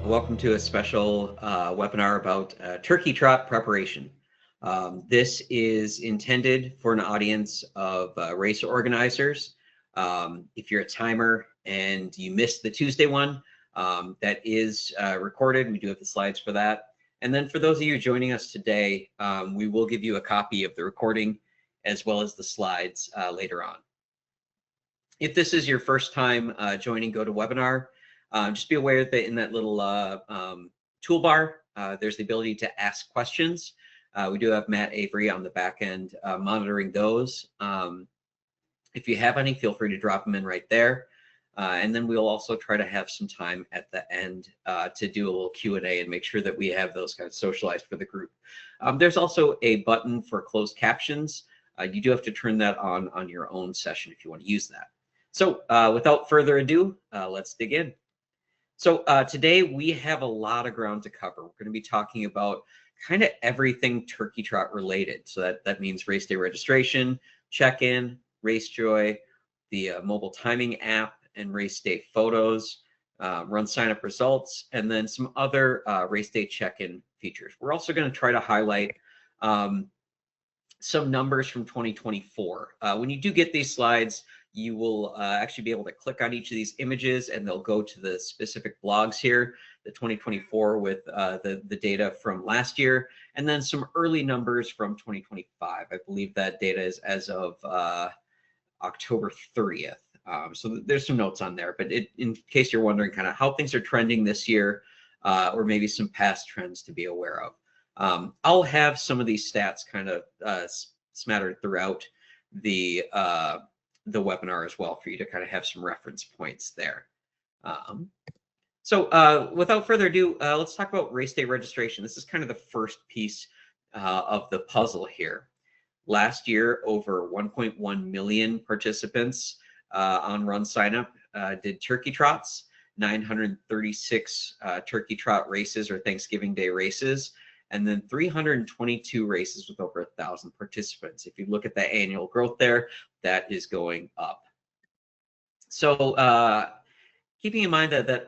Welcome to a special webinar about turkey trot preparation. This is intended for an audience of race organizers. If you're a timer and you missed the Tuesday one, that is recorded. We do have the slides for that. And then for those of you joining us today, we will give you a copy of the recording as well as the slides later on. If this is your first time joining GoToWebinar, just be aware that in that little toolbar, there's the ability to ask questions. We do have Matt Avery on the back end monitoring those. If you have any, feel free to drop them in right there. And then we'll also try to have some time at the end to do a little Q&A and make sure that we have those kind of socialized for the group. There's also a button for closed captions. You do have to turn that on your own session if you want to use that. So without further ado, let's dig in. So today we have a lot of ground to cover. We're going to be talking about kind of everything turkey trot related. So that means race day registration, check-in, race joy, the mobile timing app, and race day photos, run sign up results, and then some other race day check-in features. We're also going to try to highlight some numbers from 2024. When you do get these slides, you will actually be able to click on each of these images and they'll go to the specific blogs here, the 2024 with the data from last year, and then some early numbers from 2025. I believe that data is as of October 30th. So there's some notes on there, but in case you're wondering kind of how things are trending this year, or maybe some past trends to be aware of. I'll have some of these stats kind of smattered throughout the webinar as well for you to kind of have some reference points there. So without further ado, let's talk about race day registration. This is kind of the first piece of the puzzle here. Last year, over 1.1 million participants on RunSignup did turkey trots, 936 turkey trot races or Thanksgiving Day races, and then 322 races with over 1,000 participants. If you look at the annual growth there, that is going up. So keeping in mind that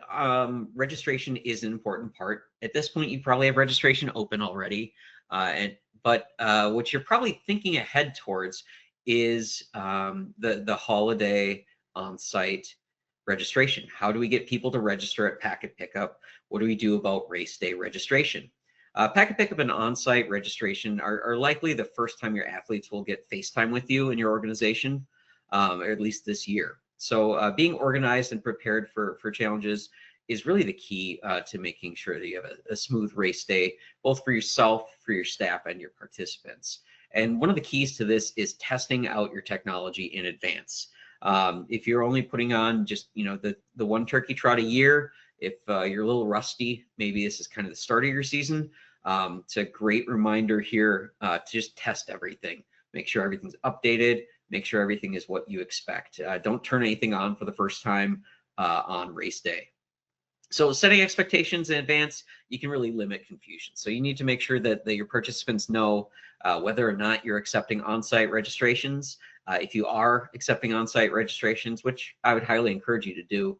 registration is an important part. At this point, you probably have registration open already, but what you're probably thinking ahead towards is the holiday on-site registration. How do we get people to register at packet pickup? What do we do about race day registration? Packet pickup and on-site registration are likely the first time your athletes will get FaceTime with you in your organization, or at least this year. So being organized and prepared for challenges is really the key to making sure that you have a smooth race day, both for yourself, for your staff, and your participants. And one of the keys to this is testing out your technology in advance. If you're only putting on just the one turkey trot a year, if you're a little rusty, maybe this is kind of the start of your season. It's a great reminder here to just test everything. Make sure everything's updated. Make sure everything is what you expect. Don't turn anything on for the first time on race day. So setting expectations in advance, you can really limit confusion. So you need to make sure that your participants know whether or not you're accepting on-site registrations. If you are accepting on-site registrations, which I would highly encourage you to do,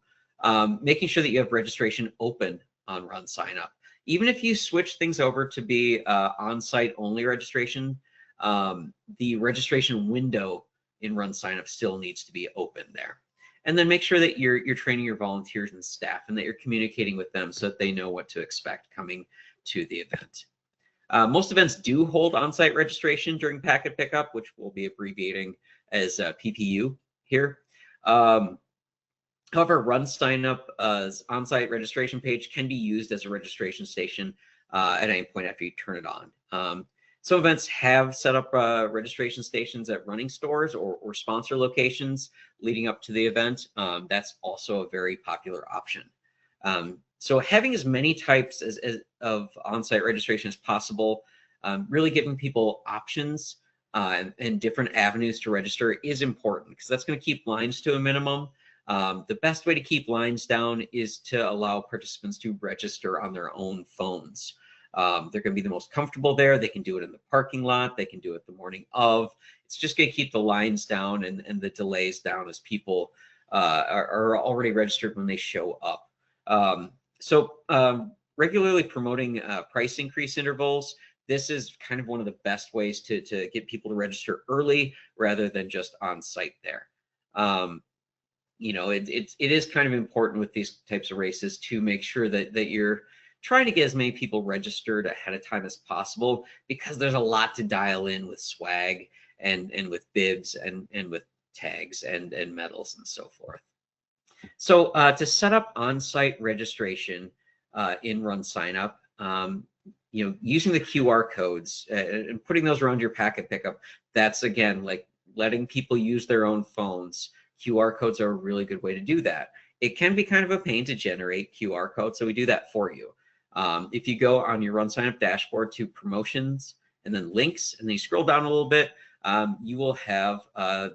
making sure that you have registration open on RunSignup. Even if you switch things over to be on-site only registration, the registration window in RunSignup still needs to be open there. And then make sure that you're training your volunteers and staff and that you're communicating with them so that they know what to expect coming to the event. Most events do hold on-site registration during packet pickup, which we'll be abbreviating as PPU here. However, RunSignup's on-site registration page can be used as a registration station at any point after you turn it on. Some events have set up registration stations at running stores or sponsor locations leading up to the event. That's also a very popular option. So having as many types of on-site registration as possible, really giving people options and different avenues to register is important because that's going to keep lines to a minimum. The best way to keep lines down is to allow participants to register on their own phones. They're going to be the most comfortable there. They can do it in the parking lot. They can do it the morning of. It's just going to keep the lines down and the delays down as people are already registered when they show up. So regularly promoting price increase intervals. This is kind of one of the best ways to get people to register early rather than just on site there. You know, it is kind of important with these types of races to make sure that you're trying to get as many people registered ahead of time as possible, because there's a lot to dial in with swag and with bibs and with tags and medals and so forth. So to set up on-site registration in RunSignup, you know, using the QR codes and putting those around your packet pickup, that's again like letting people use their own phones. QR codes are a really good way to do that. It can be kind of a pain to generate QR codes, so we do that for you. If you go on your RunSignup dashboard to promotions and then links, and then you scroll down a little bit, you will have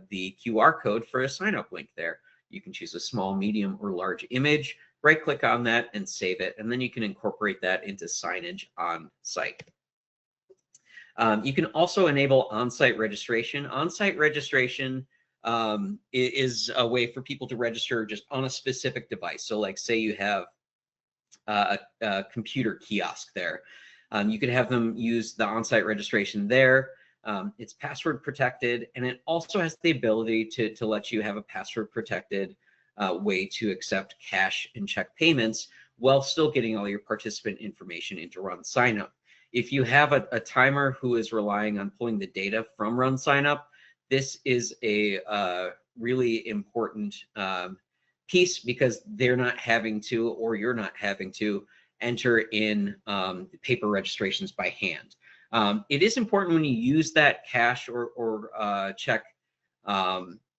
the QR code for a sign-up link there. You can choose a small, medium, or large image, right click on that and save it, and then you can incorporate that into signage on site. You can also enable on-site registration. On-site registration is a way for people to register just on a specific device. So like say you have a computer kiosk there. You could have them use the on-site registration there. It's password protected, and it also has the ability to let you have a password protected way to accept cash and check payments while still getting all your participant information into RunSignup. If you have a timer who is relying on pulling the data from RunSignup, this is a really important piece, because they're not having to, or you're not having to, enter in paper registrations by hand. It is important when you use that cash or check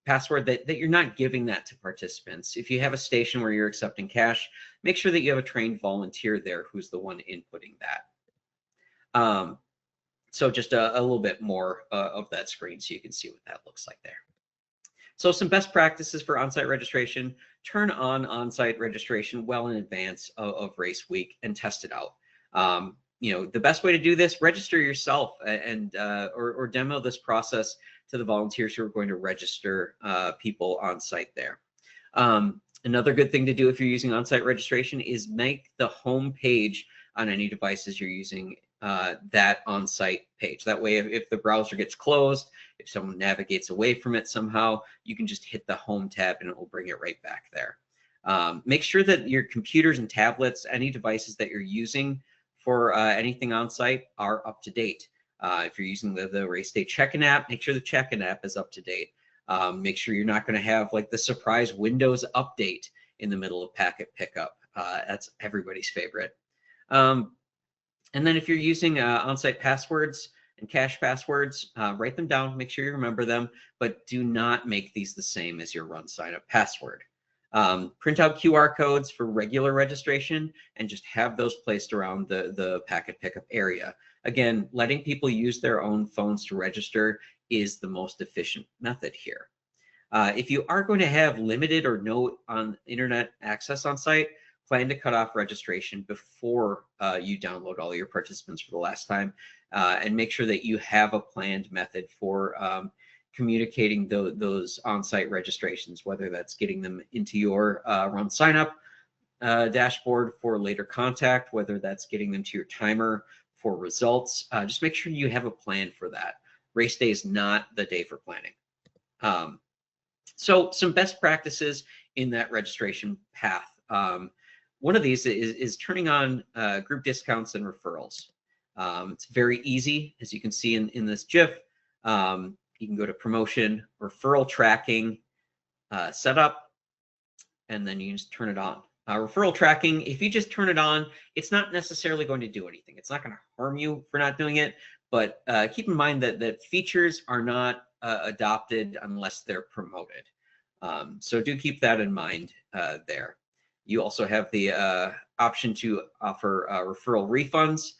password that you're not giving that to participants. If you have a station where you're accepting cash, make sure that you have a trained volunteer there who's the one inputting that. So just a little bit more of that screen so you can see what that looks like there. So some best practices for on-site registration: turn on on-site registration well in advance of race week and test it out. You know, the best way to do this, register yourself and or demo this process to the volunteers who are going to register people on site there. Another good thing to do if you're using on-site registration is make the home page on any devices you're using that on-site page. That way, if the browser gets closed, if someone navigates away from it somehow, you can just hit the home tab and it will bring it right back there. Make sure that your computers and tablets, any devices that you're using for anything on site, are up to date. If you're using the RaceDay check-in app, make sure the check-in app is up to date. Make sure you're not going to have like the surprise Windows update in the middle of packet pickup. That's everybody's favorite. And then if you're using on-site passwords and cache passwords, write them down, make sure you remember them, but do not make these the same as your RunSignup password. Print out QR codes for regular registration and just have those placed around the packet pickup area. Again, letting people use their own phones to register is the most efficient method here. If you are going to have limited or no internet access on site, plan to cut off registration before you download all your participants for the last time, and make sure that you have a planned method for communicating those on-site registrations, whether that's getting them into your RunSignup dashboard for later contact, whether that's getting them to your timer for results. Just make sure you have a plan for that. Race day is not the day for planning. So some best practices in that registration path. One of these is turning on group discounts and referrals. It's very easy, as you can see in this GIF. You can go to promotion, referral tracking, setup, and then you just turn it on. Referral tracking, if you just turn it on, it's not necessarily going to do anything. It's not going to harm you for not doing it, but keep in mind that features are not adopted unless they're promoted. So do keep that in mind there. You also have the option to offer referral refunds.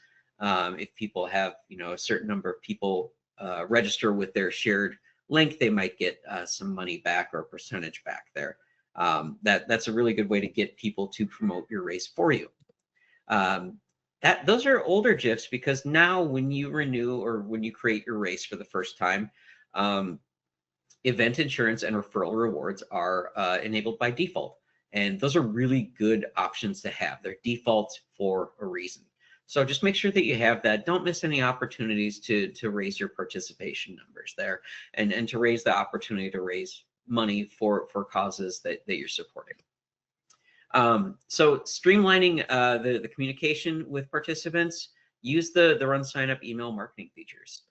If people have, a certain number of people register with their shared link, they might get some money back or a percentage back there. That's a really good way to get people to promote your race for you. Those are older GIFs, because now when you renew or when you create your race for the first time, event insurance and referral rewards are enabled by default. And those are really good options to have. They're default for a reason. So just make sure that you have that. Don't miss any opportunities to raise your participation numbers there, and to raise the opportunity to raise money for causes that you're supporting. So streamlining the communication with participants, use the RunSignup email marketing features.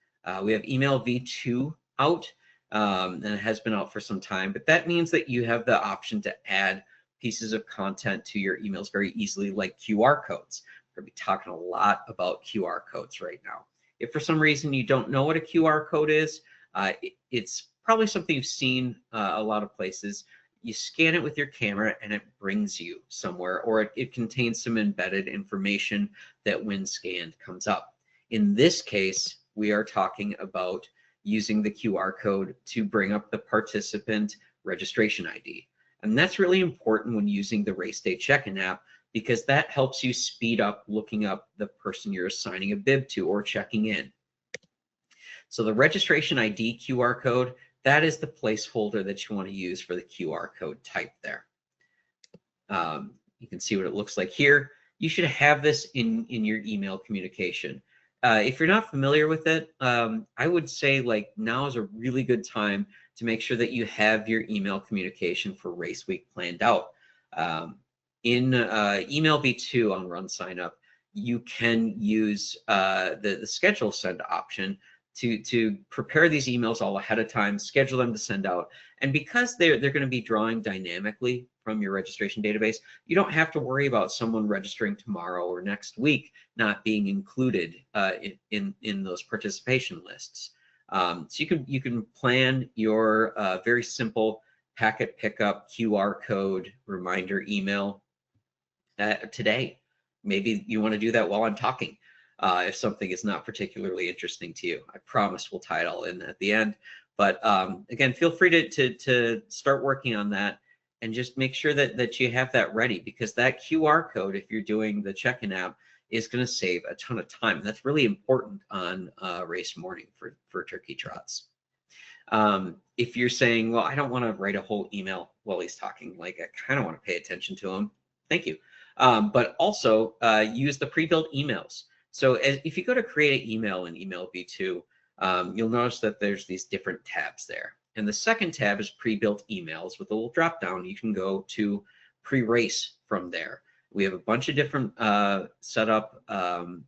We have email v2 out, and it has been out for some time, but that means that you have the option to add pieces of content to your emails very easily, like QR codes. We're going to be talking a lot about QR codes right now. If for some reason you don't know what a QR code is, it's probably something you've seen a lot of places. You scan it with your camera and it brings you somewhere, or it contains some embedded information that when scanned comes up. In this case, we are talking about using the QR code to bring up the participant registration ID. And that's really important when using the RaceDay check-in app, because that helps you speed up looking up the person you're assigning a bib to or checking in. So the registration ID QR code, that is the placeholder that you want to use for the QR code type there. You can see what it looks like here. You should have this in your email communication. If you're not familiar with it, I would say like now is a really good time to make sure that you have your email communication for race week planned out. In email v2 on RunSignup, you can use the schedule send option to prepare these emails all ahead of time, schedule them to send out. And because they're going to be drawing dynamically from your registration database, you don't have to worry about someone registering tomorrow or next week not being included in those participation lists. So you can plan your very simple packet pickup QR code reminder email today. Maybe you want to do that while I'm talking. If something is not particularly interesting to you, I promise we'll tie it all in at the end. But again, feel free to start working on that, and just make sure that you have that ready, because that QR code, if you're doing the check-in app, is going to save a ton of time. That's really important on race morning for turkey trots. If you're saying, well, I don't want to write a whole email while he's talking, like I kind of want to pay attention to him, thank you. But also use the pre-built emails. So if you go to create an email in email v2, you'll notice that there's these different tabs there. And the second tab is pre-built emails with a little drop down. You can go to pre-race from there. We have a bunch of different setup, kind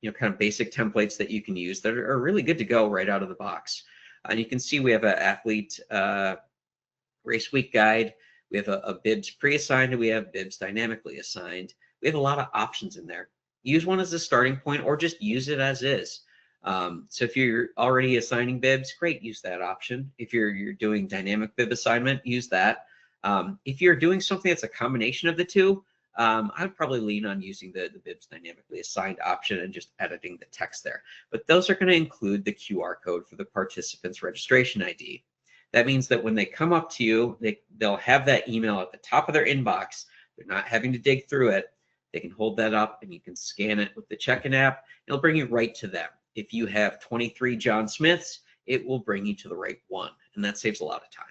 of basic templates that you can use that are really good to go right out of the box. And you can see we have an athlete race week guide. We have a bibs pre-assigned, and we have bibs dynamically assigned. We have a lot of options in there. Use one as a starting point, or just use it as is. So if you're already assigning bibs, great, use that option. If you're doing dynamic bib assignment, use that. If you're doing something that's a combination of the two, I would probably lean on using the bibs dynamically assigned option and just editing the text there. But those are going to include the QR code for the participant's registration ID. That means that when they come up to you, they'll have that email at the top of their inbox. They're not having to dig through it. They can hold that up and you can scan it with the check-in app. It'll bring you right to them. If you have 23 John Smiths, it will bring you to the right one, and that saves a lot of time.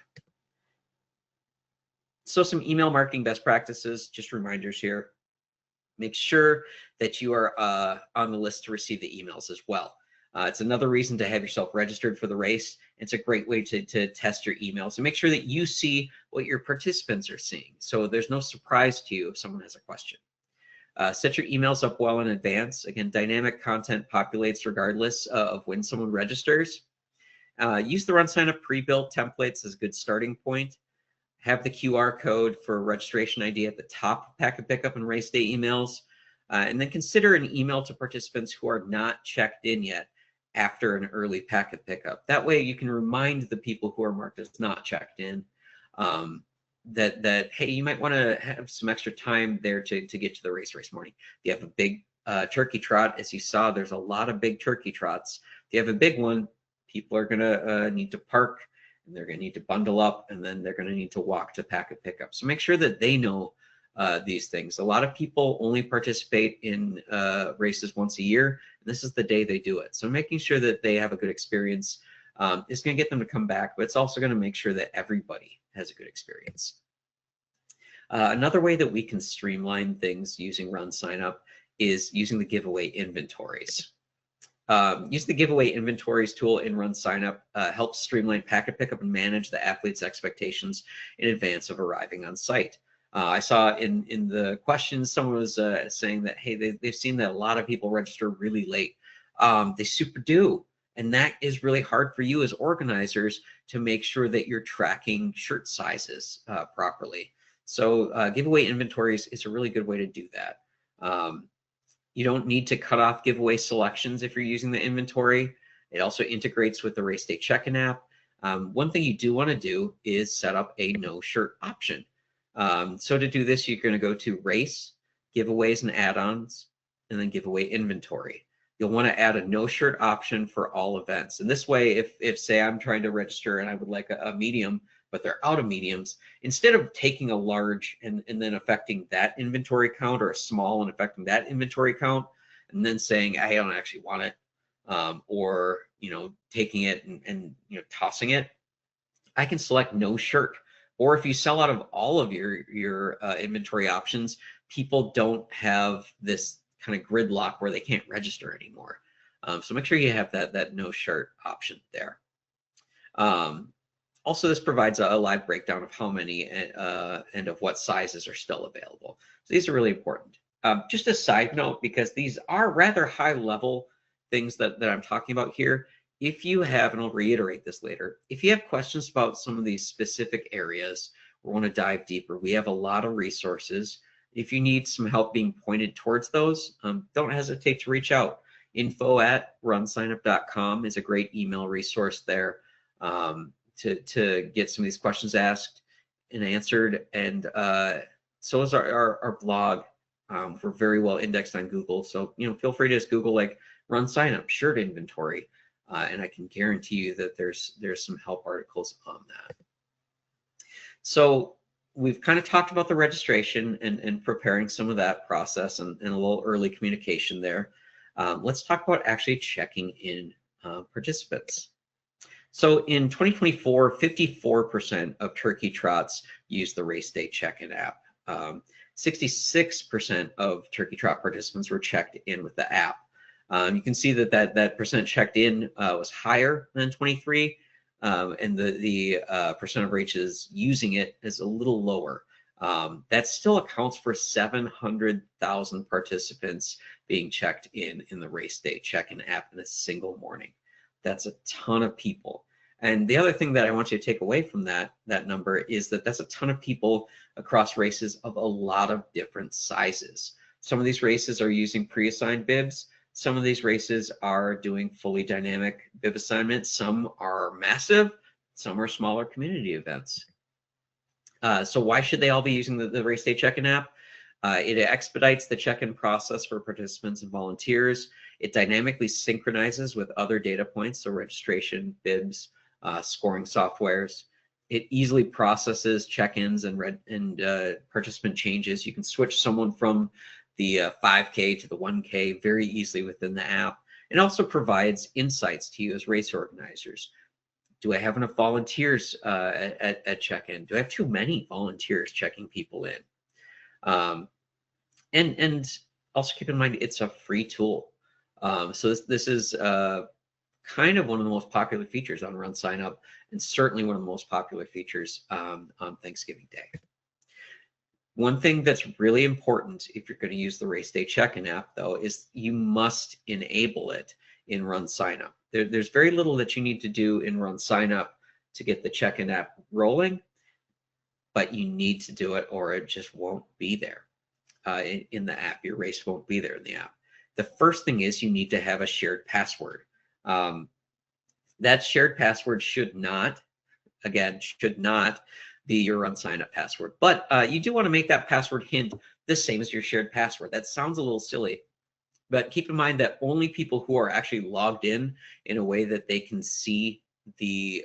So some email marketing best practices, just reminders here. Make sure that you are on the list to receive the emails as well. It's another reason to have yourself registered for the race. It's a great way to test your emails and make sure that you see what your participants are seeing, so there's no surprise to you if someone has a question. Set your emails up well in advance. Again, dynamic content populates regardless of when someone registers. Use the RunSignup pre-built templates as a good starting point. Have the QR code for registration ID at the top of packet pickup and race day emails. And then consider an email to participants who are not checked in yet after an early packet pickup. That way you can remind the people who are marked as not checked in that hey, you might want to have some extra time there to get to the race morning. If you have a big turkey trot, as you saw, there's a lot of big turkey trots. If you have a big one, people are going to need to park, and they're going to need to bundle up, and then they're going to need to walk to packet pickup. So make sure that they know these things. A lot of people only participate in races once a year, and this is the day they do it. So making sure that they have a good experience is going to get them to come back, but it's also going to make sure that everybody has a good experience. Another way that we can streamline things using RunSignup is using the giveaway inventories. Using the giveaway inventories tool in RunSignup helps streamline packet pickup and manage the athlete's expectations in advance of arriving on site. I saw in the questions, someone was saying that, hey, they've seen that a lot of people register really late. They super do. And that is really hard for you as organizers to make sure that you're tracking shirt sizes properly. So giveaway inventories is a really good way to do that. You don't need to cut off giveaway selections if you're using the inventory. It also integrates with the RaceDay check-in app. One thing you do want to do is set up a no shirt option. So to do this, you're going to go to Race, Giveaways and Add-ons, and then Giveaway Inventory. You'll want to add a no shirt option for all events. And this way, if say I'm trying to register and I would like a medium, but they're out of mediums, instead of taking a large and then affecting that inventory count, or a small and affecting that inventory count, and then saying, I don't actually want it, or taking it and tossing it, I can select no shirt. Or if you sell out of all of your inventory options, people don't have this kind of gridlock where they can't register anymore. So make sure you have that no shirt option there. Also, this provides a live breakdown of how many and of what sizes are still available. So these are really important. Just a side note, because these are rather high level things that I'm talking about here. If you have, and I'll reiterate this later, if you have questions about some of these specific areas or want to dive deeper, we have a lot of resources. If you need some help being pointed towards those, don't hesitate to reach out. info@runsignup.com is a great email resource there to get some of these questions asked and answered. And so is our blog. We're very well indexed on Google. So feel free to just Google like RunSignup shirt inventory. And I can guarantee you that there's some help articles on that. So we've kind of talked about the registration and preparing some of that process and a little early communication there. Let's talk about actually checking in participants. So in 2024, 54% of Turkey Trots used the RaceDay check-in app. 66% of Turkey Trot participants were checked in with the app. You can see that percent checked in was higher than 23, and the percent of races using it is a little lower. That still accounts for 700,000 participants being checked in the RaceDay check-in app in a single morning. That's a ton of people. And the other thing that I want you to take away from that number is that that's a ton of people across races of a lot of different sizes. Some of these races are using pre-assigned bibs. Some of these races are doing fully dynamic bib assignments. Some are massive. Some are smaller community events. So why should they all be using the RaceDay check-in app? It expedites the check-in process for participants and volunteers. It dynamically synchronizes with other data points, so registration, bibs, scoring softwares. It easily processes check-ins and participant changes. You can switch someone from the 5K to the 1K very easily within the app. It also provides insights to you as race organizers. Do I have enough volunteers at check-in? Do I have too many volunteers checking people in? And also keep in mind, it's a free tool. So this is kind of one of the most popular features on RunSignup, and certainly one of the most popular features on Thanksgiving Day. One thing that's really important if you're going to use the RaceDay check-in app, though, is you must enable it in RunSignup. There's very little that you need to do in RunSignup to get the check-in app rolling, but you need to do it or it just won't be there in the app. Your race won't be there in the app. The first thing is you need to have a shared password. That shared password should not be your RunSignup password, but you do want to make that password hint the same as your shared password. That sounds a little silly, but keep in mind that only people who are actually logged in a way that they can see the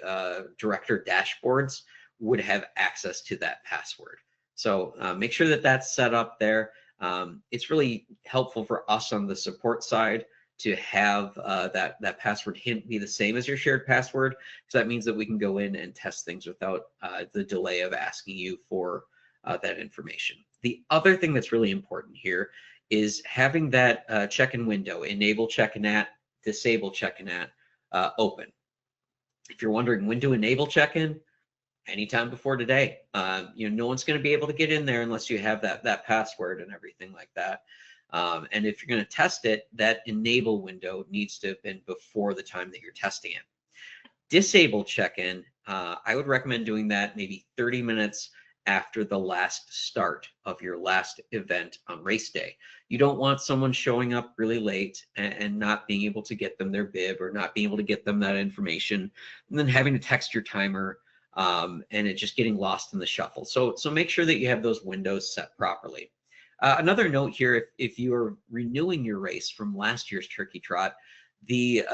director dashboards would have access to that password. So make sure that that's set up there. It's really helpful for us on the support side to have that password hint be the same as your shared password, because that means that we can go in and test things without the delay of asking you for that information. The other thing that's really important here is having that check-in window, enable check-in at, disable check-in at, open. If you're wondering when to enable check-in, anytime before today. No one's going to be able to get in there unless you have that password and everything like that. And if you're going to test it, that enable window needs to have been before the time that you're testing it. Disable check-in, I would recommend doing that maybe 30 minutes after the last start of your last event on race day. You don't want someone showing up really late and not being able to get them their bib or not being able to get them that information, and then having to text your timer and it just getting lost in the shuffle. So make sure that you have those windows set properly. Another note here, if you are renewing your race from last year's Turkey Trot, the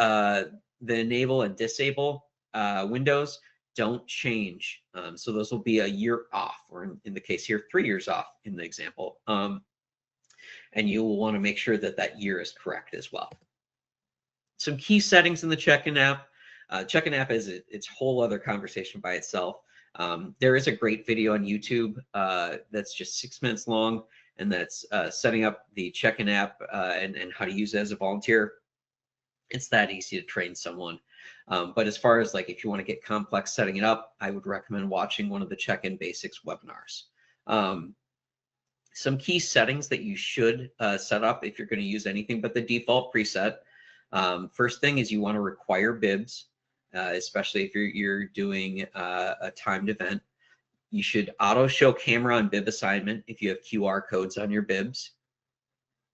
enable and disable windows don't change. So those will be a year off, or in the case here, 3 years off in the example. And you will want to make sure that that year is correct as well. Some key settings in the check-in app. Check-in app is its whole other conversation by itself. There is a great video on YouTube that's just 6 minutes long, and that's setting up the check-in app and how to use it as a volunteer. It's that easy to train someone. But as far as like if you want to get complex setting it up, I would recommend watching one of the check-in basics webinars. Some key settings that you should set up if you're going to use anything but the default preset. First thing is you want to require bibs, especially if you're doing a timed event. You should auto show camera on bib assignment if you have QR codes on your bibs.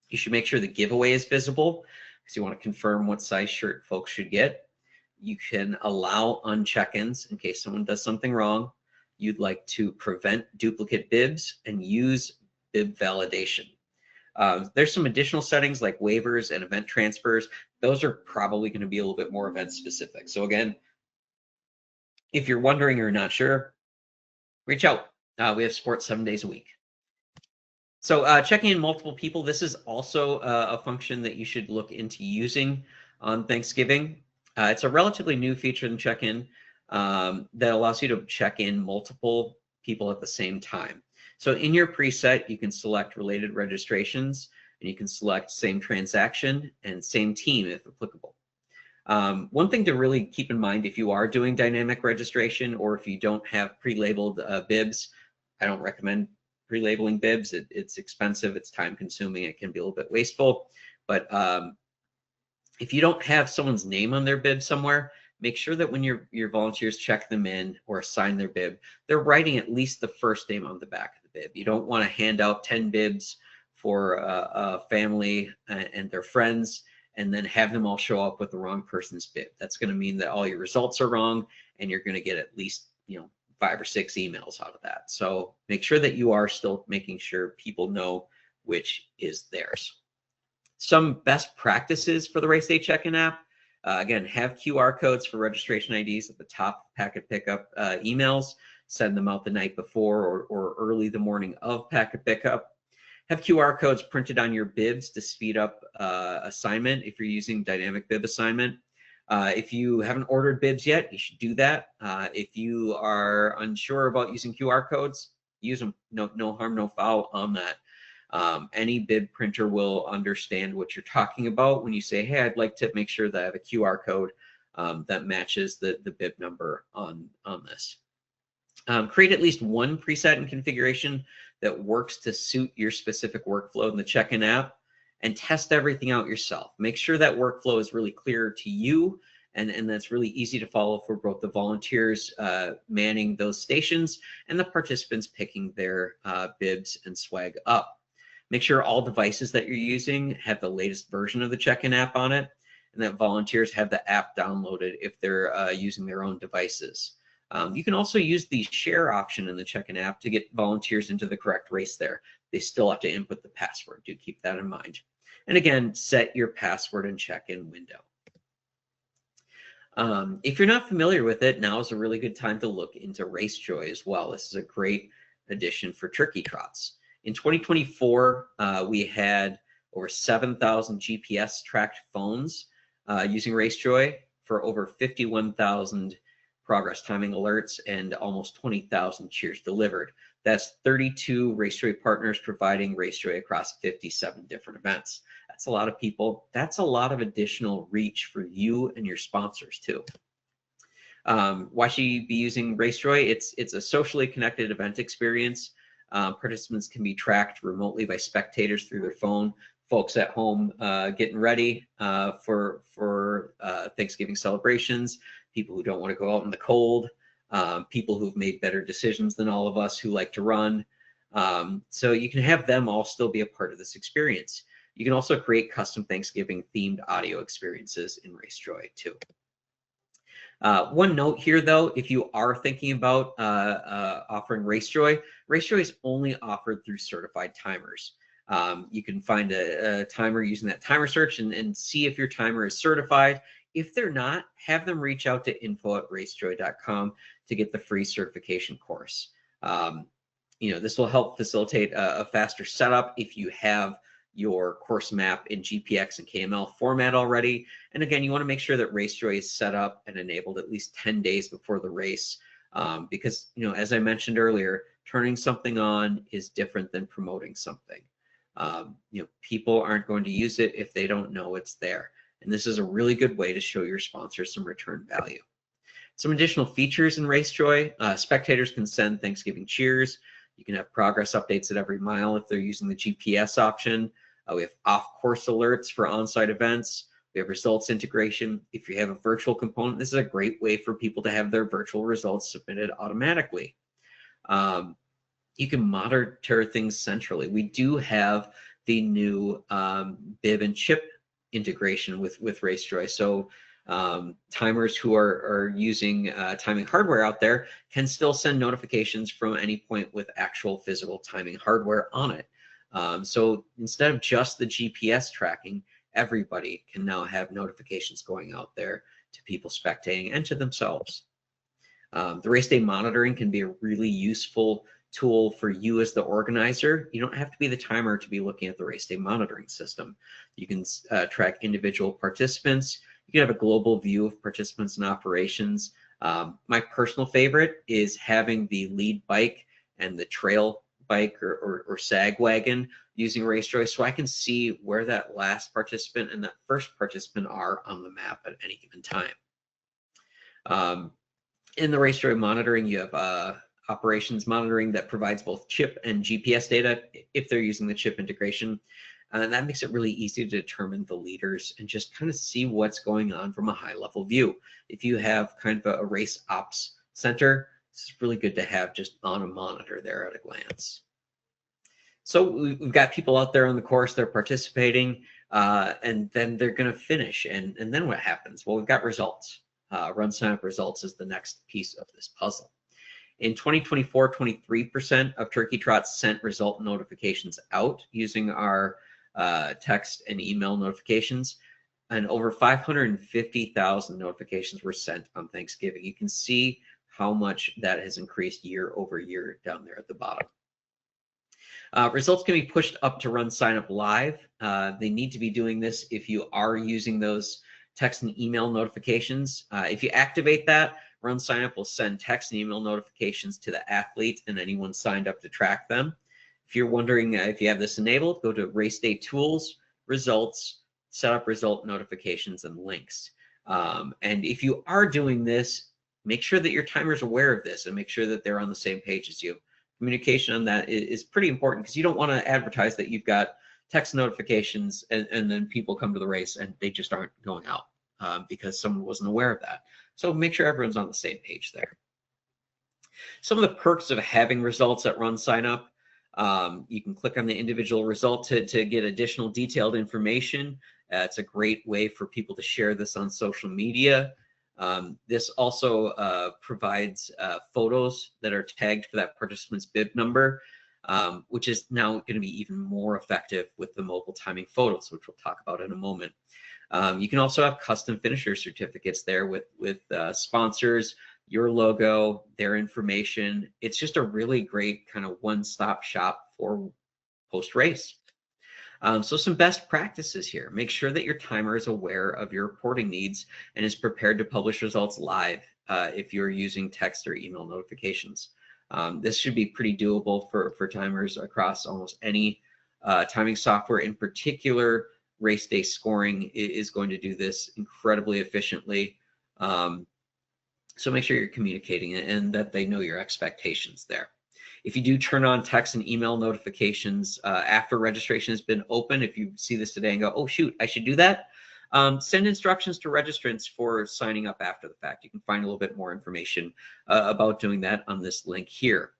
You should make sure the giveaway is visible because you want to confirm what size shirt folks should get. You can allow uncheck-ins in case someone does something wrong. You'd like to prevent duplicate bibs and use bib validation. There's some additional settings like waivers and event transfers. Those are probably going to be a little bit more event specific. So again, if you're wondering or not sure, reach out. We have support 7 days a week. So checking in multiple people, this is also a function that you should look into using on Thanksgiving. It's a relatively new feature in check-in that allows you to check in multiple people at the same time. So in your preset, you can select related registrations, and you can select same transaction and same team if applicable. One thing to really keep in mind if you are doing dynamic registration or if you don't have pre-labeled bibs, I don't recommend pre-labeling bibs. It's expensive, it's time consuming, it can be a little bit wasteful. But if you don't have someone's name on their bib somewhere, make sure that when your volunteers check them in or assign their bib, they're writing at least the first name on the back of the bib. You don't want to hand out 10 bibs for a family and their friends and then have them all show up with the wrong person's bib. That's going to mean that all your results are wrong and you're going to get at least 5 or 6 emails out of that. So make sure that you are still making sure people know which is theirs. Some best practices for the RaceDay check-in app. Again, have QR codes for registration IDs at the top of packet pickup emails. Send them out the night before or early the morning of packet pickup. Have QR codes printed on your bibs to speed up assignment if you're using dynamic bib assignment. If you haven't ordered bibs yet, you should do that. If you are unsure about using QR codes, use them. No harm, no foul on that. Any bib printer will understand what you're talking about when you say, hey, I'd like to make sure that I have a QR code that matches the bib number on this. Create at least one preset and configuration that works to suit your specific workflow in the check-in app and test everything out yourself. Make sure that workflow is really clear to you and that's really easy to follow for both the volunteers manning those stations and the participants picking their bibs and swag up. Make sure all devices that you're using have the latest version of the check-in app on it and that volunteers have the app downloaded if they're using their own devices. You can also use the share option in the check-in app to get volunteers into the correct race there. They still have to input the password. Do keep that in mind. And again, set your password and check-in window. If you're not familiar with it, now is a really good time to look into RaceJoy as well. This is a great addition for turkey trots. In 2024, we had over 7,000 GPS tracked phones using RaceJoy for over 51,000 progress timing alerts and almost 20,000 cheers delivered. That's 32 RaceDay partners providing RaceDay across 57 different events. That's a lot of people. That's a lot of additional reach for you and your sponsors too. Why should you be using RaceDay? It's a socially connected event experience. Participants can be tracked remotely by spectators through their phone. Folks at home getting ready for Thanksgiving celebrations, people who don't want to go out in the cold, people who've made better decisions than all of us who like to run. So you can have them all still be a part of this experience. You can also create custom Thanksgiving themed audio experiences in RaceDay too. One note here, though, if you are thinking about offering RaceDay, RaceDay is only offered through certified timers. You can find a timer using that timer search and see if your timer is certified. If they're not, have them reach out to info@raceday.com to get the free certification course. This will help facilitate a faster setup if you have your course map in GPX and KML format already. And again, you want to make sure that RaceDay is set up and enabled at least 10 days before the race, because, as I mentioned earlier, turning something on is different than promoting something. People aren't going to use it if they don't know it's there. And this is a really good way to show your sponsors some return value. Some additional features in RaceDay: spectators can send Thanksgiving cheers. You can have progress updates at every mile if they're using the GPS option. We have off-course alerts for on-site events. We have results integration. If you have a virtual component, this is a great way for people to have their virtual results submitted automatically. You can monitor things centrally. We do have the new bib and chip integration with RaceDay. So timers who are using timing hardware out there can still send notifications from any point with actual physical timing hardware on it. So instead of just the GPS tracking, everybody can now have notifications going out there to people spectating and to themselves. The RaceDay monitoring can be a really useful tool for you as the organizer. You don't have to be the timer to be looking at the RaceDay monitoring system. You can track individual participants. You can have a global view of participants and operations. My personal favorite is having the lead bike and the trail bike or sag wagon using RaceDay, so I can see where that last participant and that first participant are on the map at any given time. In the RaceDay monitoring, you have operations monitoring that provides both chip and GPS data if they're using the chip integration. And that makes it really easy to determine the leaders and just kind of see what's going on from a high level view. If you have kind of a race ops center, it's really good to have just on a monitor there at a glance. So we've got people out there on the course, they're participating, and then they're going to finish. And then what happens? Well, we've got results. RunSignup results is the next piece of this puzzle. In 2024, 23% of turkey trots sent result notifications out using our text and email notifications, and over 550,000 notifications were sent on Thanksgiving. You can see how much that has increased year over year down there at the bottom. Results can be pushed up to RunSignup Live. They need to be doing this if you are using those text and email notifications. If you activate that, RunSignup will send text and email notifications to the athlete and anyone signed up to track them. If you're wondering if you have this enabled, go to RaceDay Tools, Results, Set up Result Notifications and Links. And if you are doing this, make sure that your timer is aware of this and make sure that they're on the same page as you. Communication on that is pretty important because you don't want to advertise that you've got text notifications and then people come to the race and they just aren't going out because someone wasn't aware of that. So make sure everyone's on the same page there. Some of the perks of having results at RunSignup: you can click on the individual result to get additional detailed information. It's a great way for people to share this on social media. This also provides photos that are tagged for that participant's bib number, which is now going to be even more effective with the mobile timing photos, which we'll talk about in a moment. You can also have custom finisher certificates there with sponsors, your logo, their information. It's just a really great kind of one-stop shop for post-race. So some best practices here. Make sure that your timer is aware of your reporting needs and is prepared to publish results live if you're using text or email notifications. This should be pretty doable for timers across almost any timing software. In particular, RaceDay scoring is going to do this incredibly efficiently. So make sure you're communicating it and that they know your expectations there. If you do turn on text and email notifications after registration has been open, if you see this today and go, oh shoot, I should do that, send instructions to registrants for signing up after the fact. You can find a little bit more information about doing that on this link here.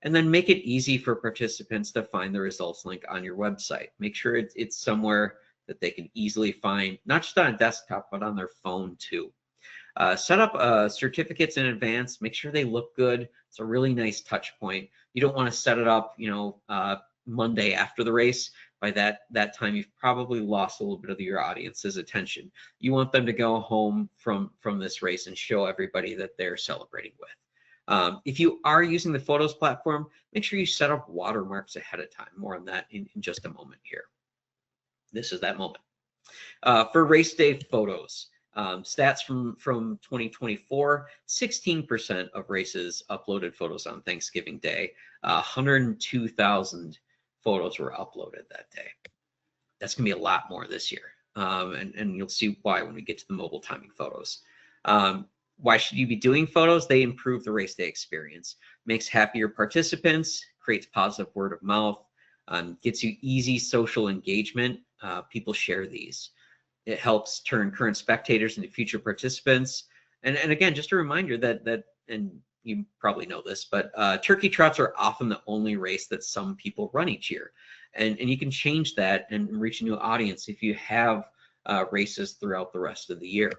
And then make it easy for participants to find the results link on your website. Make sure it's somewhere that they can easily find, not just on a desktop, but on their phone too. Set up certificates in advance. Make sure they look good. It's a really nice touch point. You don't want to set it up, Monday after the race. By that time, you've probably lost a little bit of your audience's attention. You want them to go home from this race and show everybody that they're celebrating with. If you are using the Photos platform, make sure you set up watermarks ahead of time. More on that in just a moment here. This is that moment. For race day photos, stats from 2024, 16% of races uploaded photos on Thanksgiving Day. 102,000 photos were uploaded that day. That's going to be a lot more this year. And you'll see why when we get to the mobile timing photos. Why should you be doing photos? They improve the race day experience, makes happier participants, creates positive word of mouth, gets you easy social engagement. People share these. It helps turn current spectators into future participants. And again, just a reminder that and you probably know this, but turkey trots are often the only race that some people run each year. And you can change that and reach a new audience if you have races throughout the rest of the year.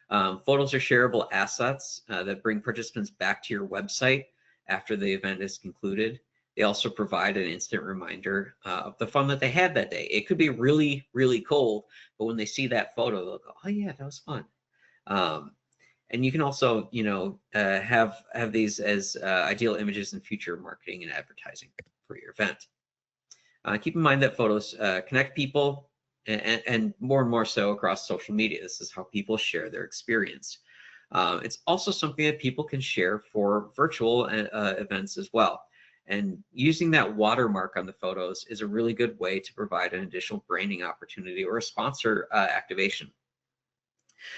Photos are shareable assets that bring participants back to your website after the event is concluded. They also provide an instant reminder of the fun that they had that day. It could be really, really cold, but when they see that photo, they'll go, oh yeah, that was fun. And you can also, have these as ideal images in future marketing and advertising for your event. Keep in mind that photos connect people and more so across social media. This is how people share their experience. It's also something that people can share for virtual events as well. And using that watermark on the photos is a really good way to provide an additional branding opportunity or a sponsor activation.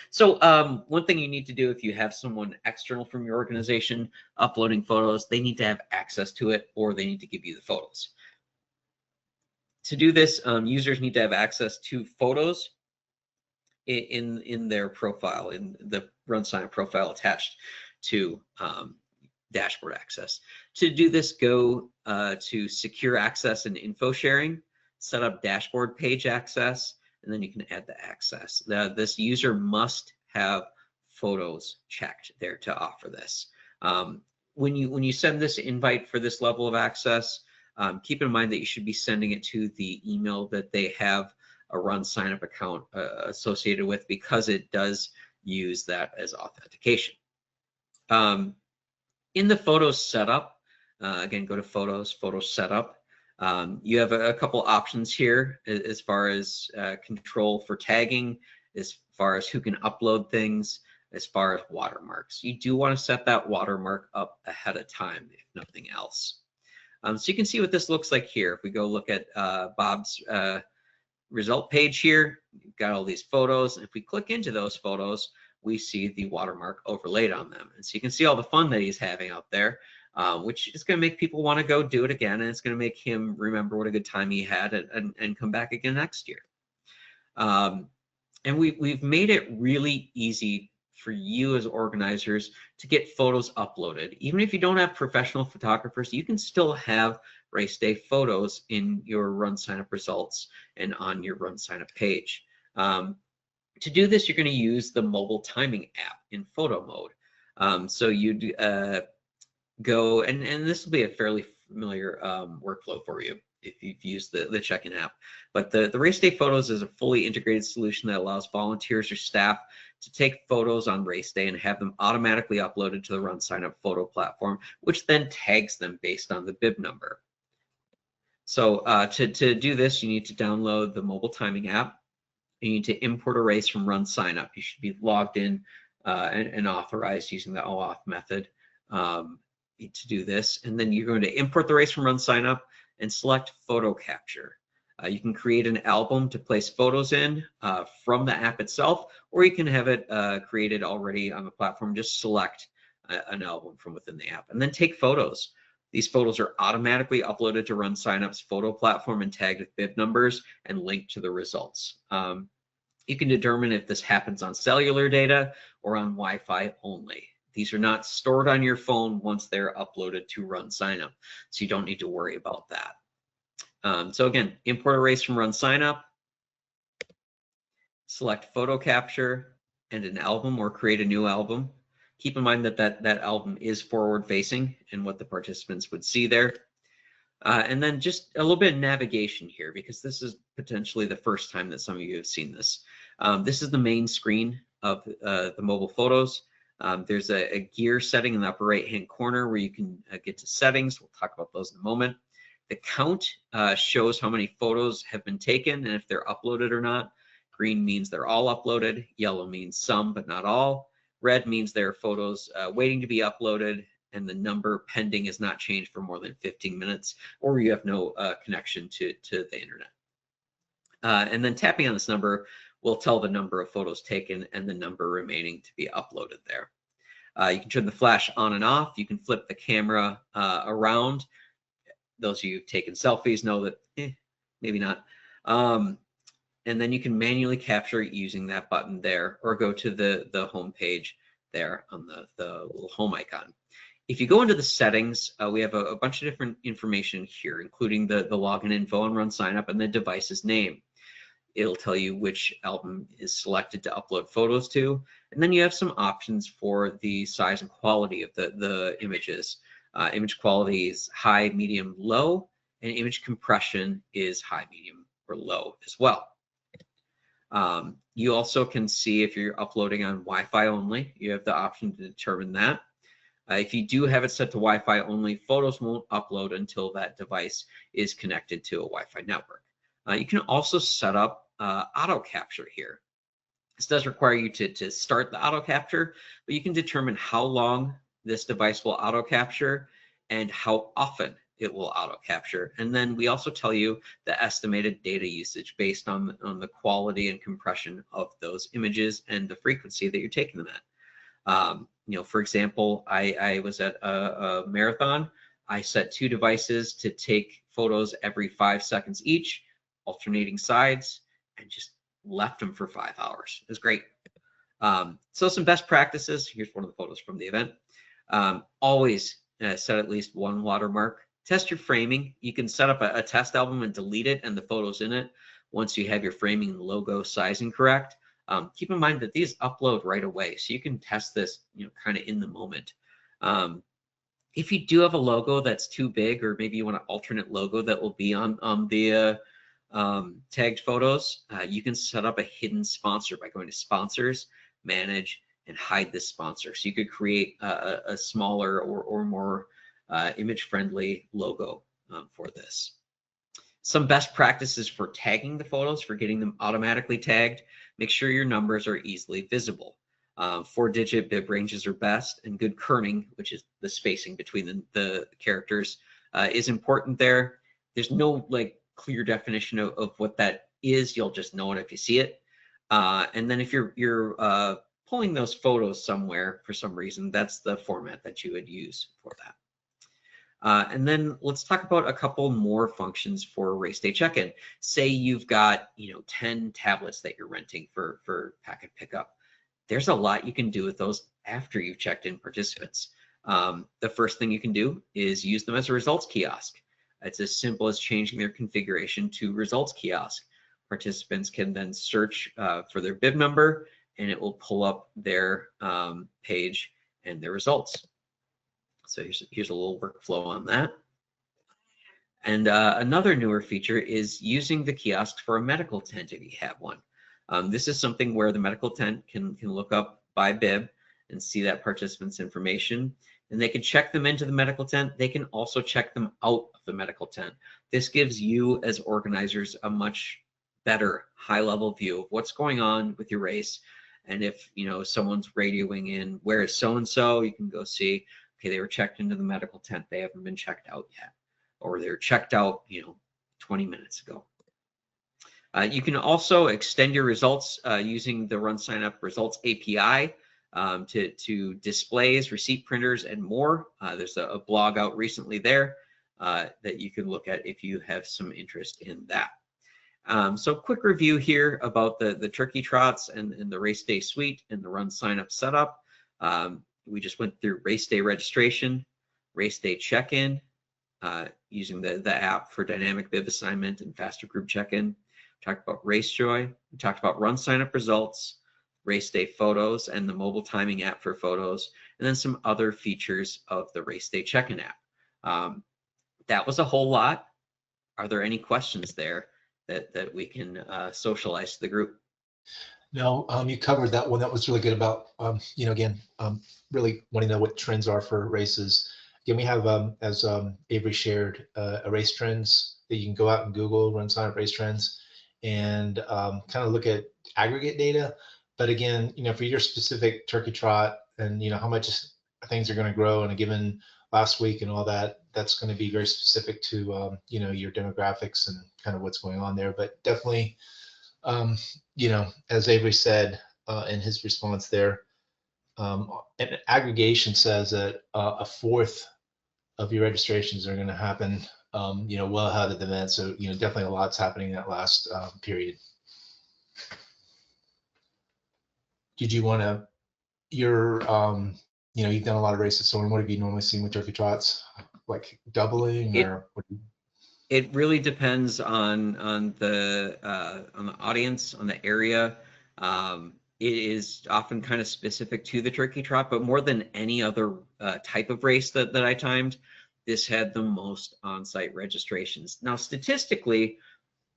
So one thing you need to do if you have someone external from your organization uploading photos, they need to have access to it or they need to give you the photos. To do this, users need to have access to photos in their profile, in the RunSignup profile attached to dashboard access. To do this, go to secure access and info sharing, set up dashboard page access, and then you can add the access. This user must have photos checked there to offer this. When you send this invite for this level of access, keep in mind that you should be sending it to the email that they have a RunSignup account associated with, because it does use that as authentication. In the photos setup, again, go to photos setup. You have a couple options here as far as control for tagging, as far as who can upload things, as far as watermarks. You do want to set that watermark up ahead of time, if nothing else. So you can see what this looks like here. If we go look at Bob's result page here, you've got all these photos. And if we click into those photos, we see the watermark overlaid on them. And so you can see all the fun that he's having out there, which is going to make people want to go do it again. And it's going to make him remember what a good time he had and come back again next year. And we've made it really easy for you as organizers to get photos uploaded. Even if you don't have professional photographers, you can still have race day photos in your RunSignup results and on your RunSignup page. To do this, you're going to use the mobile timing app in photo mode. So you'd go, and this will be a fairly familiar workflow for you if you've used the check-in app. But the Race Day Photos is a fully integrated solution that allows volunteers or staff to take photos on race day and have them automatically uploaded to the RunSignup photo platform, which then tags them based on the bib number. So to do this, you need to download the mobile timing app. You need to import a race from RunSignup. You should be logged in and authorized using the OAuth method. to do this. And then you're going to import the race from RunSignup and select photo capture. You can create an album to place photos in from the app itself, or you can have it created already on the platform. Just select an album from within the app and then take photos. These photos are automatically uploaded to RunSignup's photo platform and tagged with bib numbers and linked to the results. You can determine if this happens on cellular data or on Wi-Fi only. These are not stored on your phone once they're uploaded to RunSignup, so you don't need to worry about that. So again, import a race from RunSignup, select photo capture and an album or create a new album. Keep in mind that that album is forward facing and what the participants would see there. And then just a little bit of navigation here, because this is potentially the first time that some of you have seen this. This is the main screen of the mobile photos. There's a gear setting in the upper right-hand corner where you can get to settings. We'll talk about those in a moment. The count shows how many photos have been taken and if they're uploaded or not. Green means they're all uploaded. Yellow means some, but not all. Red means there are photos waiting to be uploaded, and the number pending is not changed for more than 15 minutes, or you have no connection to the internet. And then tapping on this number will tell the number of photos taken and the number remaining to be uploaded there. You can turn the flash on and off. You can flip the camera around. Those of you who've taken selfies know that maybe not. And then you can manually capture using that button there, or go to the home page there on the little home icon. If you go into the settings, we have a bunch of different information here, including the login info on RunSignup and the device's name. It'll tell you which album is selected to upload photos to. And then you have some options for the size and quality of the images. Image quality is high, medium, low, and image compression is high, medium, or low as well. You also can see if you're uploading on Wi-Fi only. You have the option to determine that. If you do have it set to Wi-Fi only, photos won't upload until that device is connected to a Wi-Fi network. You can also set up auto capture here. This does require you to start the auto capture, but you can determine how long this device will auto capture and how often it will auto capture. And then we also tell you the estimated data usage based on the quality and compression of those images and the frequency that you're taking them at. You know, for example, I was at a marathon. I set 2 devices to take photos every 5 seconds each, alternating sides, and just left them for 5 hours. It was great. So some best practices. Here's one of the photos from the event. Always set at least 1 watermark. Test your framing. You can set up a test album and delete it and the photos in it once you have your framing and logo sizing correct. Keep in mind that these upload right away, so you can test this, you know, kind of in the moment. If you do have a logo that's too big, or maybe you want an alternate logo that will be on the tagged photos, you can set up a hidden sponsor by going to Sponsors, Manage, and hide this sponsor. So you could create a smaller or more image-friendly logo for this. Some best practices for tagging the photos, for getting them automatically tagged. Make sure your numbers are easily visible. 4-digit bib ranges are best, and good kerning, which is the spacing between the characters, is important there. There's no like clear definition of what that is. You'll just know it if you see it. And then if you're pulling those photos somewhere for some reason, that's the format that you would use for that. And then let's talk about a couple more functions for RaceDay check-in. Say you've got 10 tablets that you're renting for packet pickup. There's a lot you can do with those after you've checked in participants. The first thing you can do is use them as a results kiosk. It's as simple as changing their configuration to results kiosk. Participants can then search for their bib number, and it will pull up their page and their results. So here's a little workflow on that. And another newer feature is using the kiosks for a medical tent if you have one. This is something where the medical tent can look up by bib and see that participant's information, and they can check them into the medical tent. They can also check them out of the medical tent. This gives you as organizers a much better high-level view of what's going on with your race. And if someone's radioing in, where is so-and-so, you can go see. Okay, they were checked into the medical tent. They haven't been checked out yet, or they're checked out, 20 minutes ago. You can also extend your results using the RunSignup results API to displays, receipt printers, and more. There's a blog out recently there that you can look at if you have some interest in that. So quick review here about the turkey trots and the RaceDay suite and the RunSignup setup. We just went through RaceDay registration, RaceDay check-in, using the app for dynamic bib assignment and faster group check-in. Talked about RaceJoy. We talked about RunSignup results, RaceDay photos, and the mobile timing app for photos, and then some other features of the RaceDay check-in app. That was a whole lot. Are there any questions there that we can socialize to the group? No, you covered that one. That was really good about, again, really wanting to know what trends are for races. Again, we have, as Avery shared, a race trends that you can go out and Google, RunSignup race trends, and kind of look at aggregate data. But again, for your specific turkey trot and, how much things are going to grow in a given last week and all that, that's going to be very specific to, your demographics and kind of what's going on there. But definitely, as Avery said in his response there, an aggregation says that a fourth of your registrations are going to happen, well ahead of the event. So, definitely a lot's happening in that last period. Did you want to, you've done a lot of races. So what have you normally seen with turkey trots? Like doubling or what do you... It really depends on the audience, on the area. It is often kind of specific to the turkey trot, but more than any other type of race that I timed, this had the most on-site registrations. Now, statistically,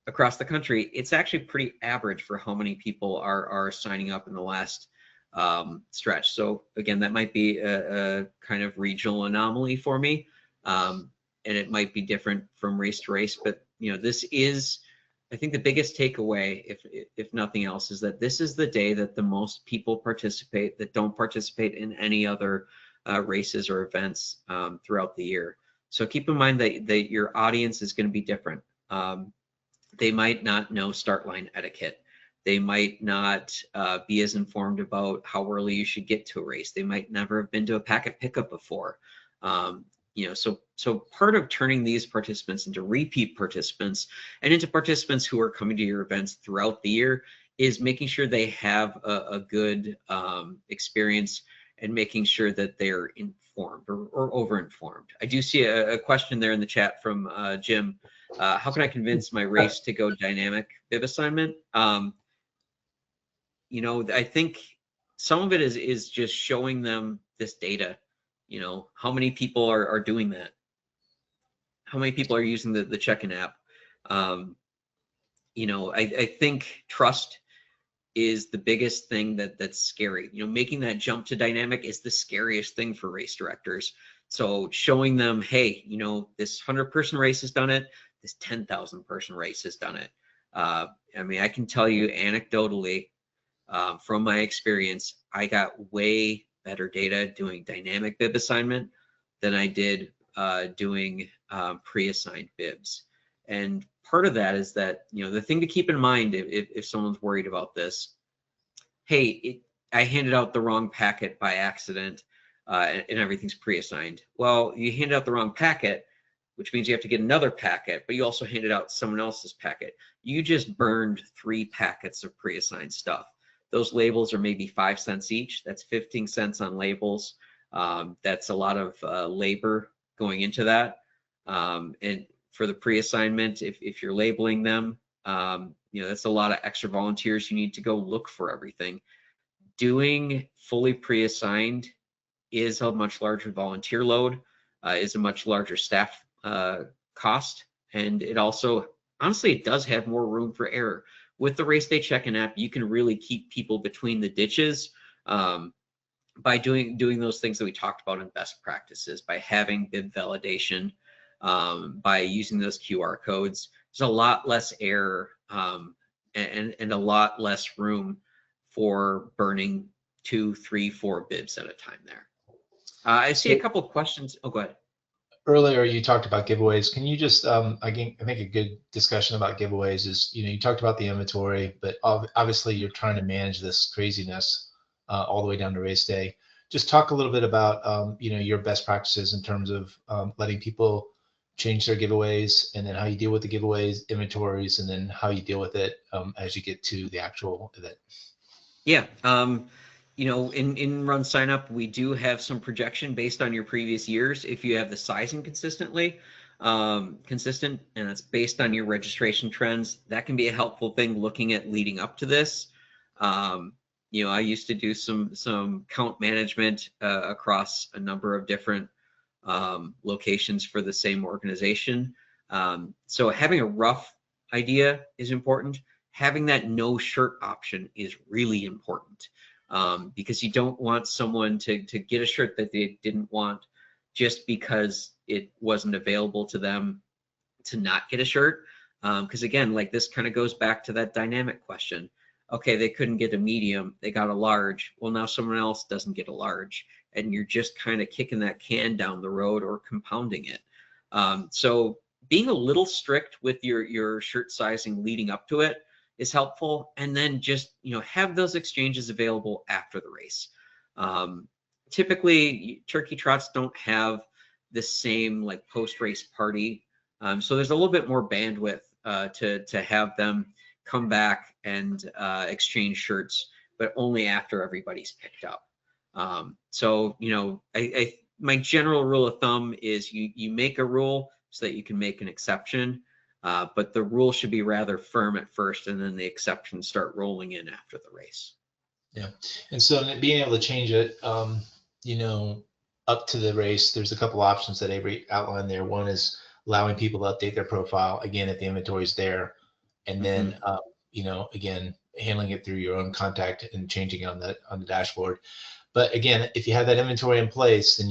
across the country, it's actually pretty average for how many people are signing up in the last stretch. So again, that might be a kind of regional anomaly for me. And it might be different from race to race, but this is, I think the biggest takeaway, if nothing else, is that this is the day that the most people participate that don't participate in any other races or events throughout the year. So keep in mind that your audience is going to be different. They might not know start line etiquette. They might not be as informed about how early you should get to a race. They might never have been to a packet pickup before. So part of turning these participants into repeat participants and into participants who are coming to your events throughout the year is making sure they have a good experience and making sure that they're informed or over-informed. I do see a question there in the chat from Jim. How can I convince my race to go dynamic bib assignment? I think some of it is just showing them this data. How many people are doing that? How many people are using the check-in app? I think trust is the biggest thing that's scary. Making that jump to dynamic is the scariest thing for race directors. So showing them, hey, this 100-person race has done it. This 10,000-person race has done it. I can tell you anecdotally from my experience, I got way better data doing dynamic bib assignment than I did doing pre-assigned bibs. And part of that is that, the thing to keep in mind if someone's worried about this, hey, I handed out the wrong packet by accident and everything's pre-assigned. Well, you handed out the wrong packet, which means you have to get another packet, but you also handed out someone else's packet. You just burned 3 packets of pre-assigned stuff. Those labels are maybe 5 cents each. That's 15 cents on labels. That's a lot of labor going into that. And for the pre-assignment, if you're labeling them, that's a lot of extra volunteers. You need to go look for everything. Doing fully pre-assigned is a much larger volunteer load, is a much larger staff cost. And it also, honestly, it does have more room for error. With the RaceDay check-in app, you can really keep people between the ditches by doing those things that we talked about in best practices, by having bib validation, by using those QR codes. There's a lot less error and a lot less room for burning 2, 3, 4 bibs at a time there. I see a So couple of questions. Oh, go ahead. earlier you talked about giveaways. Can you just, again, I think a good discussion about giveaways is, you talked about the inventory, but obviously you're trying to manage this craziness all the way down to race day. Just talk a little bit about, your best practices in terms of letting people change their giveaways, and then how you deal with the giveaways, inventories, and then how you deal with it as you get to the actual event. Yeah. In RunSignup, we do have some projection based on your previous years. If you have the sizing consistent, and it's based on your registration trends, that can be a helpful thing looking at leading up to this. I used to do some count management across a number of different locations for the same organization. So having a rough idea is important. Having that no shirt option is really important, because you don't want someone to get a shirt that they didn't want just because it wasn't available to them to not get a shirt. Because again, like this kind of goes back to that dynamic question. Okay, they couldn't get a medium, they got a large. Well, now someone else doesn't get a large, and you're just kind of kicking that can down the road or compounding it. So being a little strict with your shirt sizing leading up to it is helpful, and then just have those exchanges available after the race. Typically, turkey trots don't have the same like post-race party, so there's a little bit more bandwidth to have them come back and exchange shirts, but only after everybody's picked up. So my general rule of thumb is you make a rule so that you can make an exception. But the rule should be rather firm at first, and then the exceptions start rolling in after the race. Yeah, and so being able to change it, up to the race, there's a couple options that Avery outlined there. One is allowing people to update their profile again if the inventory is there, and then again handling it through your own contact and changing it on the dashboard. But again, if you have that inventory in place, then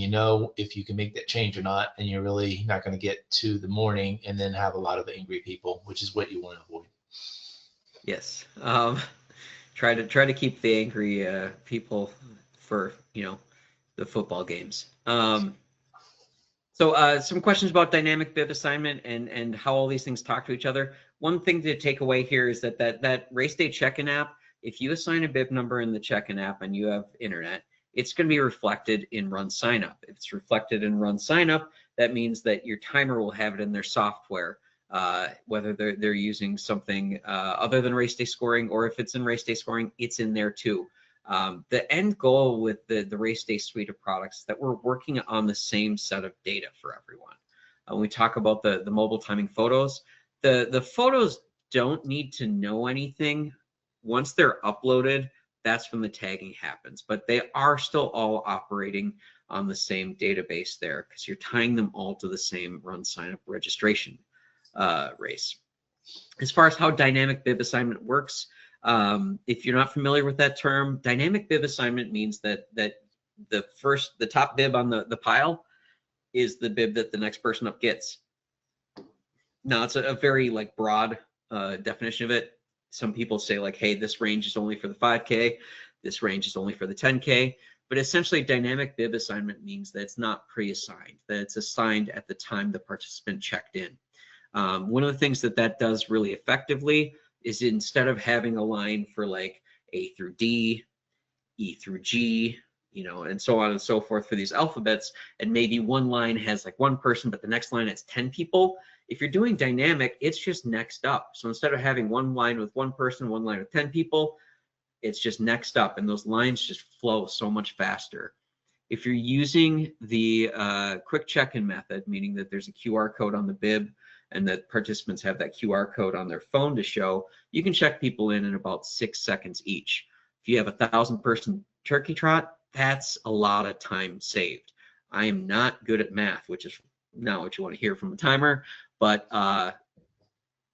if you can make that change or not, and you're really not going to get to the morning and then have a lot of angry people, which is what you want to avoid. Yes. Try to keep the angry people for the football games. So some questions about dynamic bib assignment and how all these things talk to each other. One thing to take away here is that race day check-in app, if you assign a bib number in the check-in app and you have internet, it's going to be reflected in RunSignup. If it's reflected in RunSignup, that means that your timer will have it in their software, whether they're using something other than race day scoring, or if it's in race day scoring, it's in there too. The end goal with the race day suite of products is that we're working on the same set of data for everyone. When we talk about the mobile timing photos, the photos don't need to know anything. Once they're uploaded, that's when the tagging happens, but they are still all operating on the same database there, because you're tying them all to the same RunSignup registration race. As far as how dynamic bib assignment works, if you're not familiar with that term, dynamic bib assignment means that the top bib on the pile is the bib that the next person up gets. Now, it's a very like broad definition of it. Some people say like, hey, this range is only for the 5K, this range is only for the 10K, but essentially dynamic bib assignment means that it's not pre-assigned, that it's assigned at the time the participant checked in. One of the things that does really effectively is, instead of having a line for like A through D, E through G, and so on and so forth for these alphabets, and maybe one line has like one person, but the next line has 10 people. If you're doing dynamic, it's just next up. So instead of having one line with one person, one line with 10 people, it's just next up, and those lines just flow so much faster. If you're using the quick check-in method, meaning that there's a QR code on the bib and that participants have that QR code on their phone to show, you can check people in about 6 seconds each. If you have a 1,000-person turkey trot, that's a lot of time saved. I am not good at math, which is not what you want to hear from a timer, but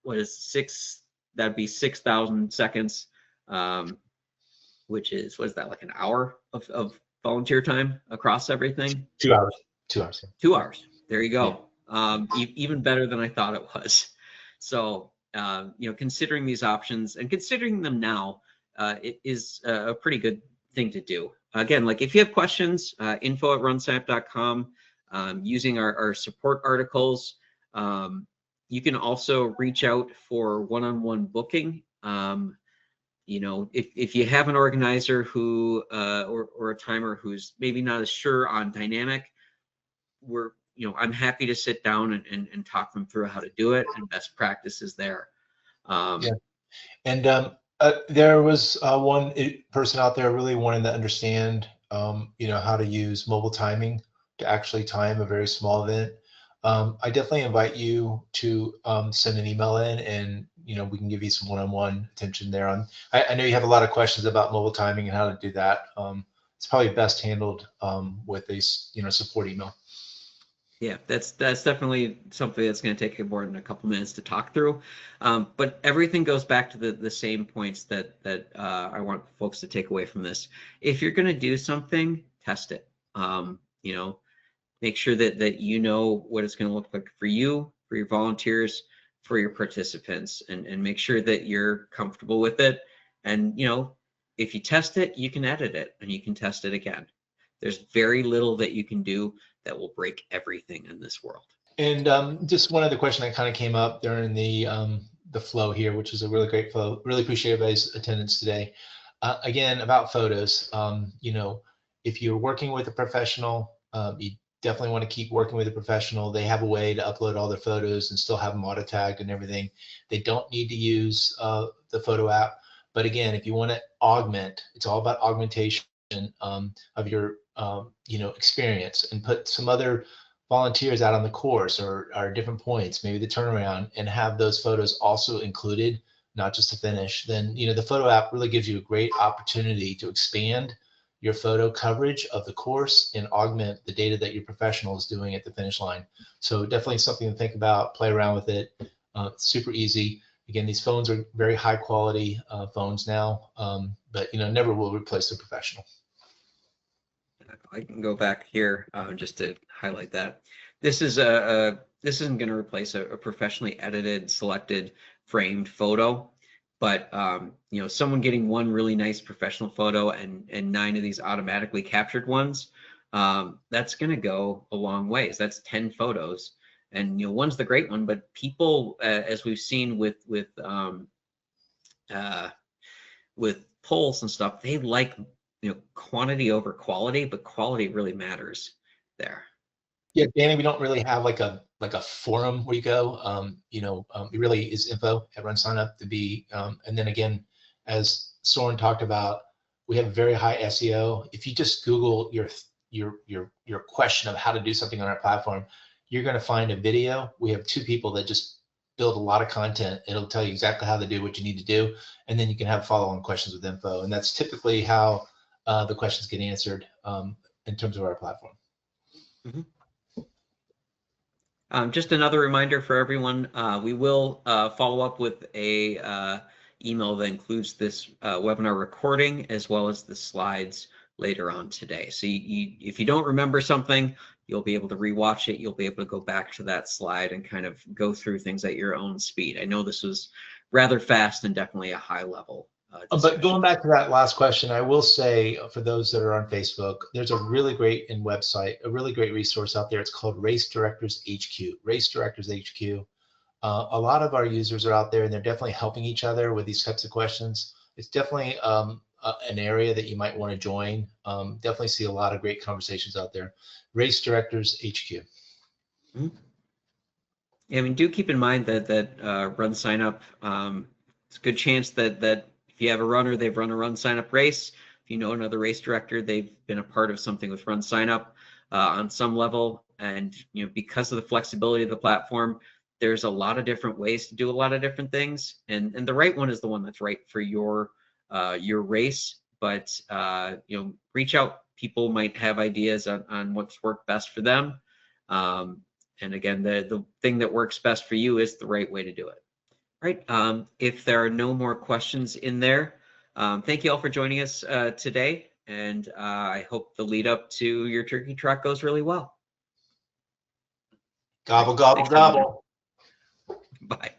what is 6? That'd be 6,000 seconds, which is, what is that, like an hour of volunteer time across everything? 2 hours. 2 hours. 2 hours. There you go. Even better than I thought it was. So, considering these options and considering them now, it is a pretty good thing to do. Again, like if you have questions, info@runsignup.com, using our support articles. You can also reach out for one-on-one booking. You know, if you have an organizer who or a timer who's maybe not as sure on dynamic, I'm happy to sit down and talk them through how to do it and best practices there. Yeah. And there was one person out there really wanting to understand, how to use mobile timing to actually time a very small event. I definitely invite you to send an email in, and we can give you some one-on-one attention there. I know you have a lot of questions about mobile timing and how to do that. It's probably best handled with a support email. Yeah, that's definitely something that's going to take more than a couple minutes to talk through. But everything goes back to the same points that I want folks to take away from this. If you're going to do something, test it. Make sure that you know what it's going to look like for you, for your volunteers, for your participants, and make sure that you're comfortable with it. And if you test it, you can edit it and you can test it again. There's very little that you can do that will break everything in this world. And just one other question that kind of came up during the flow here, which is a really great flow. Really appreciate everybody's attendance today. Again, about photos. If you're working with a professional, you definitely want to keep working with a professional. They have a way to upload all their photos and still have them auto tagged and everything. They don't need to use the photo app. But again, if you want to augment, it's all about augmentation of your experience, and put some other volunteers out on the course or different points, maybe the turnaround, and have those photos also included, not just to finish. Then the photo app really gives you a great opportunity to expand your photo coverage of the course and augment the data that your professional is doing at the finish line. So definitely something to think about, play around with it. Super easy. Again, these phones are very high quality phones now, but never will replace the professional. I can go back here just to highlight that. This isn't going to replace a professionally edited, selected, framed photo, but someone getting one really nice professional photo and 9 of these automatically captured ones, that's going to go a long ways. That's 10 photos, and one's the great one, but people, as we've seen with polls and stuff, they like quantity over quality, but quality really matters there. Yeah, Danny, we don't really have like a forum where you go. It really is info@RunSignup to be. And then again, as Soren talked about, we have very high SEO. If you just Google your question of how to do something on our platform, you're going to find a video. We have 2 people that just build a lot of content. It'll tell you exactly how to do what you need to do, and then you can have follow-on questions with info. And that's typically how the questions get answered in terms of our platform. Mm-hmm. Just another reminder for everyone, we will follow up with a email that includes this webinar recording as well as the slides later on today. So if you don't remember something, you'll be able to rewatch it. You'll be able to go back to that slide and kind of go through things at your own speed. I know this was rather fast and definitely a high level. But going back to that last question, I will say for those that are on Facebook, there's a really great website, a really great resource out there. It's called Race Directors HQ. Race Directors HQ. A lot of our users are out there, and they're definitely helping each other with these types of questions. It's definitely an area that you might want to join. Definitely see a lot of great conversations out there. Race Directors HQ. Mm-hmm. Yeah, I mean, do keep in mind that RunSignup, it's a good chance that if you have a runner, they've run a RunSignup race. If you know another race director, they've been a part of something with RunSignup on some level. And because of the flexibility of the platform, there's a lot of different ways to do a lot of different things. And the right one is the one that's right for your race. But reach out. People might have ideas on what's worked best for them. And again, the thing that works best for you is the right way to do it. Right. If there are no more questions in there, thank you all for joining us today. And I hope the lead up to your turkey trot goes really well. Gobble, gobble, gobble. Bye.